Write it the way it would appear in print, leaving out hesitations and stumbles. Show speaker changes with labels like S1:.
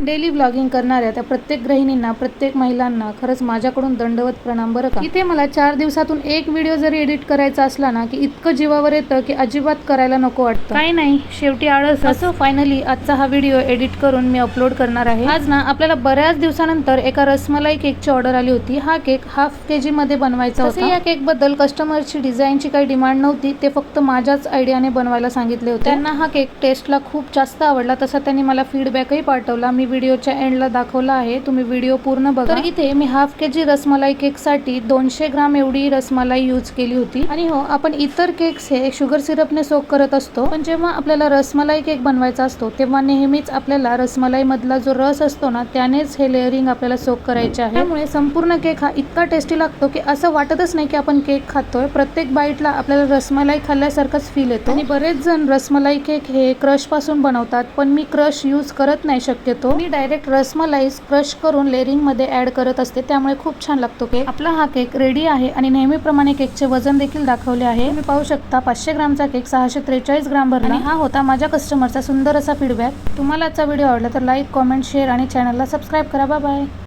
S1: Daily vlogging करणाऱ्या त्या प्रत्येक गृहिणींना, प्रत्येक महिलांना खरंच माझ्याकडून दंडवत प्रणाम बरं का. इथे मला 4 दिवसातून एक व्हिडिओ जरी एडिट करायचा असला ना की इतकं जीवावर येतं की अजिबात करायला नको वाटतं. काही नाही, शेवटी आळस. असं फायनली आजचा हा व्हिडिओ एडिट करून मी अपलोड करणार आहे. आज ना आपल्याला बऱ्याच दिवसानंतर एका रसमलाई केकची ऑर्डर आली होती. हा केक हाफ kg मध्ये बनवायचा होता. या केक बद्दल कस्टमरची डिझाईनची काही डिमांड नव्हती, ते फक्त माझ्याच आयडियाने बनवायला सांगितले होते. त्यांना हा केक टेस्टला खूप जास्त आवडला, तसा त्यांनी मला फीडबॅकही पाठवला. मी व्हिडिओच्या एंडला दाखवला आहे, तुम्ही व्हिडिओ पूर्ण बघा. तर इथे मी हाफ kg रसमलाई केक साठी 200 ग्राम एवढी रसमलाई यूज केली होती. आणि हो, आपण इतर केक्स हे शुगर सिरपने सोक करत असतो, पण जेव्हा आपल्याला रसमलाई केक बनवायचा असतो तेव्हा नेहमीच आपल्याला रसमलाई मधला जो रस असतो ना त्यानेच हे लेअरिंग आपल्याला सोक करायचे आहे. त्यामुळे संपूर्ण केक हा इतका टेस्टी लागतो की असं वाटतच नाही की आपण केक खातोय. प्रत्येक बाईटला आपल्याला रसमलाई खाल्ल्यासारखाच फील येतो. आणि बरेच जण रसमलाई केक हे क्रश पासून बनवतात, पण मी क्रश यूज करत नाही शक्यतो. मी डायरेक्ट रसमलाई क्रश करून लेअरिंग मध्ये ऍड करत असते, त्यामुळे खूप छान लागतो केक. आपला हा केक रेडी आहे आणि नेहमीप्रमाणे केकचे वजन देखील दाखवले आहे. तुम्ही पाहू शकता 500 ग्रामचा केक 643 ग्राम भरला. आणि हा होता माझ्या कस्टमरचा सुंदर असा फीडबॅक. तुम्हाला आजचा व्हिडिओ आवडला तर लाईक, कॉमेंट, शेअर आणि चॅनलला सबस्क्राईब करा. Bye bye.